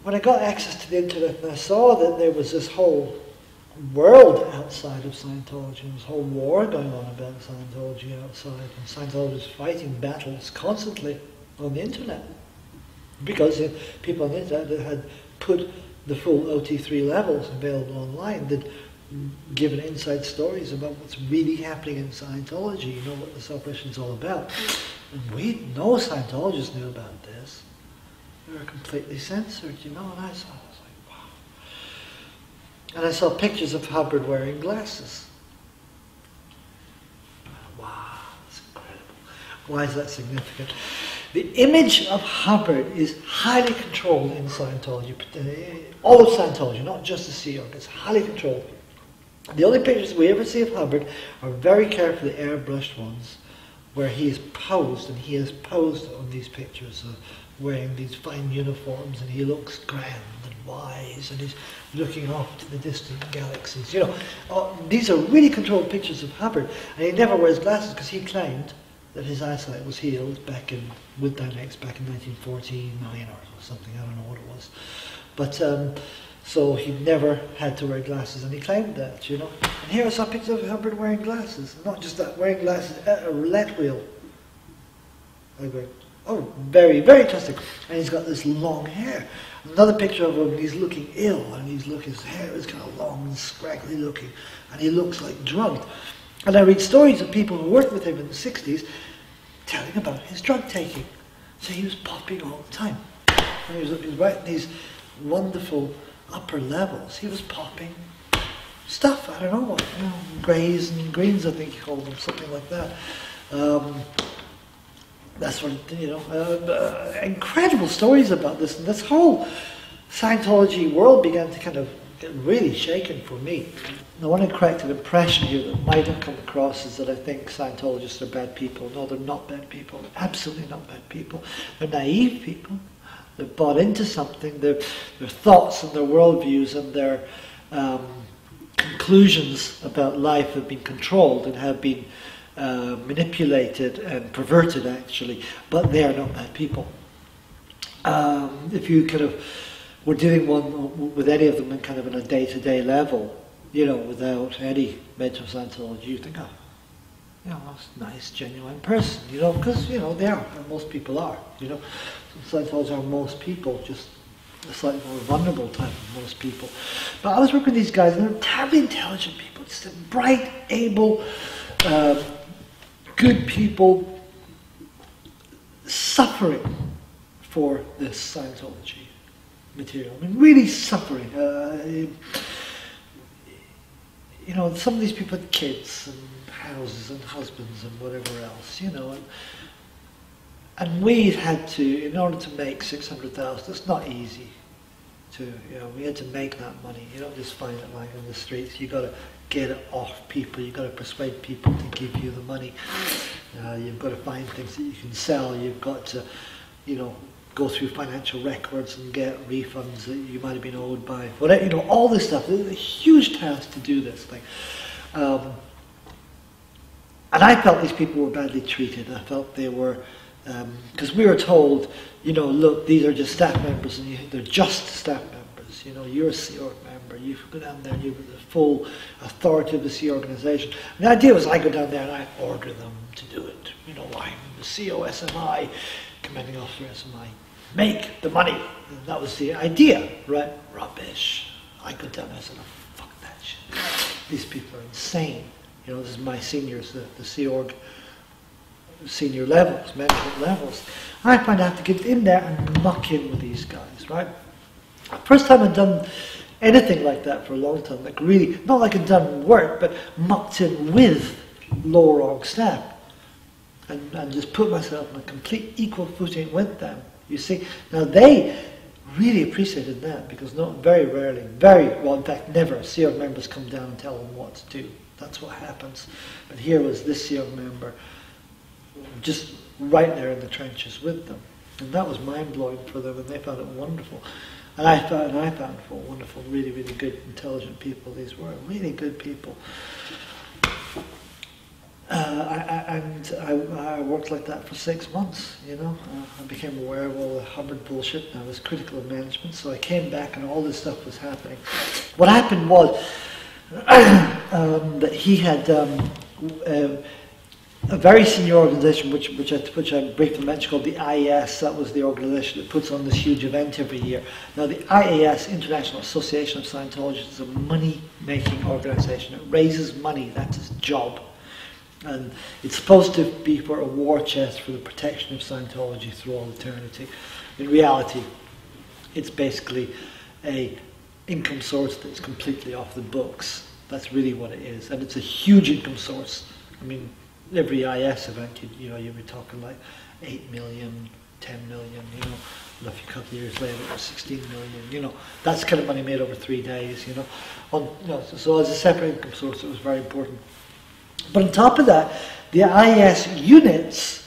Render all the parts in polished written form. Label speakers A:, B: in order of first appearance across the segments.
A: when I got access to the internet and I saw that there was this whole world outside of Scientology, this whole war going on about Scientology outside, and Scientologists fighting battles constantly on the internet, because people on the internet that had put the full OT3 levels available online, that given inside stories about what's really happening in Scientology, you know what this operation is all about. And no Scientologists knew about this. They were completely censored, you know, and I was like, wow. And I saw pictures of Hubbard wearing glasses. Wow, that's incredible. Why is that significant? The image of Hubbard is highly controlled in Scientology, all of Scientology, not just the Sea Org. It's highly controlled. The only pictures we ever see of Hubbard are very carefully airbrushed ones, where he is posed, and he is posed on these pictures wearing these fine uniforms, and he looks grand and wise, and he's looking off to the distant galaxies. You know, these are really controlled pictures of Hubbard, and he never wears glasses because he claimed that his eyesight was healed back in with Duignan Ex back in 1949 or something. I don't know what it was, but so he never had to wear glasses, and he claimed that, you know. And here I saw pictures of Hubbard wearing glasses. Not just that, wearing glasses at a roulette wheel. I go, oh, very, very interesting. And he's got this long hair. Another picture of him, he's looking ill, and his hair is kind of long and scraggly looking, and he looks like drugged. And I read stories of people who worked with him in the 60s telling about his drug taking. So he was popping all the time. And he was writing these wonderful upper levels. He was popping stuff, I don't know what, you know, greys and greens, I think he called them, something like that. That's what, you know, incredible stories about this. And this whole Scientology world began to kind of get really shaken for me. The one correct impression here that might have come across is that I think Scientologists are bad people. No, they're not bad people. They're absolutely not bad people. They're naive people. They're bought into something. Their thoughts and their worldviews and their conclusions about life have been controlled and have been manipulated and perverted, actually. But they are not bad people. If you kind of were dealing with any of them in kind of on a day-to-day level, you know, without any mental Scientology, you think, oh, you know, that's a nice, genuine person, you know, because, you know, they are, and most people are, you know. Scientologists are most people, just a slightly more vulnerable type of most people. But I was working with these guys, and they're terribly intelligent people, just bright, able, good people, suffering for this Scientology material. I mean, really suffering. You know, some of these people had kids and houses and husbands and whatever else, you know, and we had to, in order to make 600,000, it's not easy to, you know, we had to make that money. You don't just find it lying on the streets. You've got to get it off people. You've got to persuade people to give you the money. You've got to find things that you can sell. You've got to, you know, go through financial records and get refunds that you might have been owed by whatever, you know, all this stuff. It's a huge task to do this thing. And I felt these people were badly treated. I felt they were, because we were told, you know, look, these are just staff members, and they're just staff members. You know, you're a Sea Org member. You go down there, you have the full authority of the Sea Organization. And the idea was I go down there and I order them to do it. You know, I'm the COSMI, commanding officer SMI. Make the money. And that was the idea, right? Rubbish. I go down there and I said, oh, fuck that shit. These people are insane. You know, this is my seniors, the Sea Org senior levels, management levels. I find I have to get in there and muck in with these guys, right? First time I'd done anything like that for a long time, like really, not like I'd done work, but mucked in with lower org staff and just put myself on a complete equal footing with them. You see, now they really appreciated that because very rarely, well in fact never, Sea Org members come down and tell them what to do. That's what happens. But here was this Sea Org member just right there in the trenches with them. And that was mind-blowing for them, and they found it wonderful. And I found wonderful, really, really good, intelligent people. These were really good people. And I worked like that for 6 months, you know. I became aware of all the Hubbard bullshit, and I was critical of management, so I came back and all this stuff was happening. What happened was that he had a very senior organization, which I briefly mentioned, called the IAS. That was the organization that puts on this huge event every year. Now, the IAS, International Association of Scientologists, is a money-making organization. It raises money. That's its job. And it's supposed to be for a war chest for the protection of Scientology through all eternity. In reality, it's basically a income source that's completely off the books. That's really what it is. And it's a huge income source. I mean, every IS event, you'd be talking like 8 million, 10 million, you know. And a couple of years later, it was 16 million, you know. That's kind of money made over 3 days, you know. So as a separate income source, it was very important. But on top of that, the IS units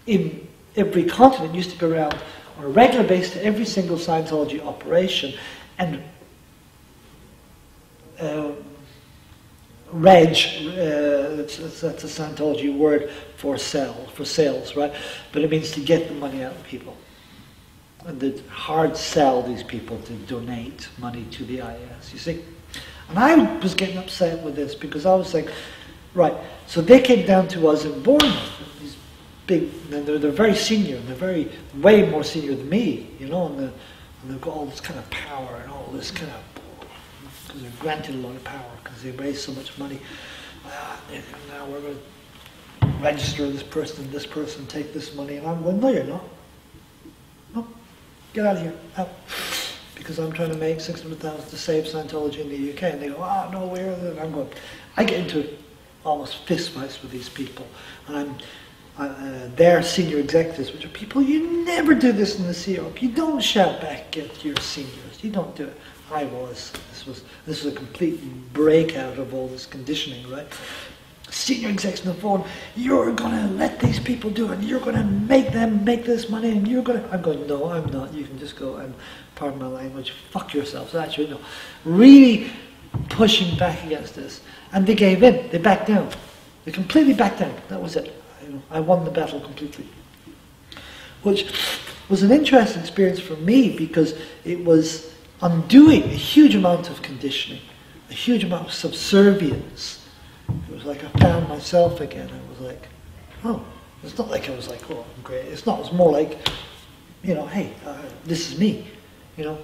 A: in every continent used to go around on a regular basis to every single Scientology operation and that's a Scientology word for sales, right? But it means to get the money out of people. And they'd hard sell these people to donate money to the IS, you see. And I was getting upset with this because I was saying, right, so they came down to us in Bournemouth, these big, and they're very senior, and they're way more senior than me, you know, and they've got all this kind of power and all this kind of, because they're granted a lot of power because they raised so much money. Now we're going to register this person, take this money, and I'm going, no, you're not. No, get out of here, out. Because I'm trying to make 600,000 to save Scientology in the UK, and they go, no, where? And I'm going, I get into almost fist fights with these people, and they're senior executives, which are people, you never do this in the Sea Org. You don't shout back at your seniors. You don't do it. I was. This was a complete breakout of all this conditioning, right? Senior execs on the phone, you're going to let these people do it, and you're going to make them make this money, and you're going to... I'm going, no, I'm not. You can just go and, pardon my language, fuck yourselves. Actually, no. Really pushing back against this. And they gave in. They backed down. They completely backed down. That was it. I won the battle completely. Which was an interesting experience for me because it was undoing a huge amount of conditioning, a huge amount of subservience. It was like I found myself again. I was like, oh, it's not like I was like, oh, I'm great. It's not. It's more like, you know, hey, this is me. You know,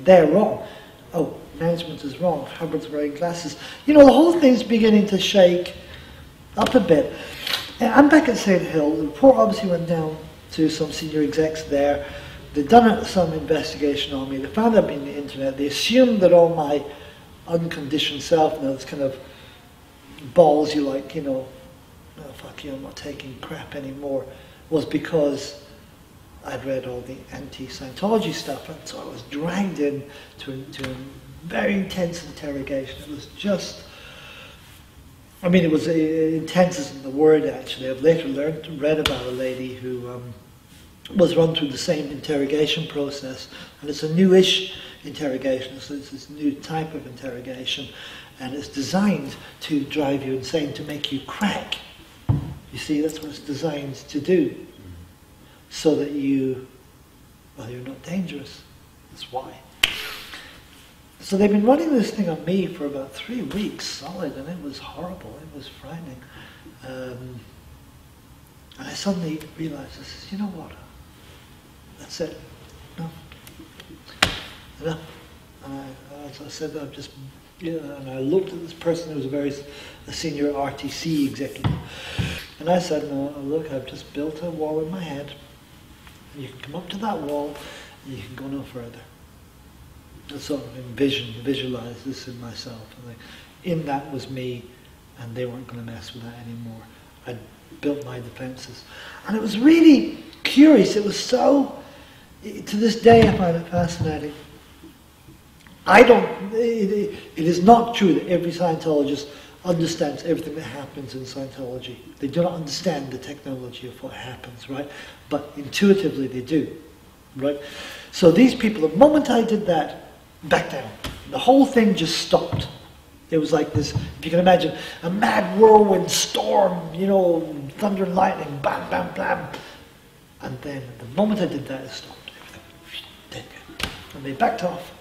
A: they're wrong. Oh, management is wrong. Hubbard's wearing glasses. You know, the whole thing's beginning to shake up a bit. And I'm back at St. Hill. The report obviously went down to some senior execs there. They'd done some investigation on me. They found out me on the internet. They assumed that all my unconditioned self, now this kind of balls you like, you know, oh, fuck you, I'm not taking crap anymore, was because I'd read all the anti-Scientology stuff, and so I was dragged in to a very intense interrogation. It was just, I mean, it was intense isn't the word actually. I've later read about a lady who was run through the same interrogation process, and it's a newish interrogation, so it's this new type of interrogation, and it's designed to drive you insane, to make you crack. You see, that's what it's designed to do. So that you're not dangerous. That's why. So they've been running this thing on me for about 3 weeks solid, and it was horrible. It was frightening. And I suddenly realized, I said, you know what? That's it. No. Enough. And as I said, I'm just, you know, and I looked at this person who was a senior RTC executive, and I said, no, look, I've just built a wall in my head. You can come up to that wall, and you can go no further. I sort of visualize this in myself. And in that was me, and they weren't going to mess with that anymore. I'd built my defenses. And it was really curious. It was so, to this day I find it fascinating. It is not true that every Scientologist understands everything that happens in Scientology. They do not understand the technology of what happens, right? But intuitively they do, right? So these people, the moment I did that, back down. The whole thing just stopped. It was like this, if you can imagine, a mad whirlwind storm, thunder and lightning, bam, bam, bam. And then the moment I did that, it stopped. Everything dead. And they backed off.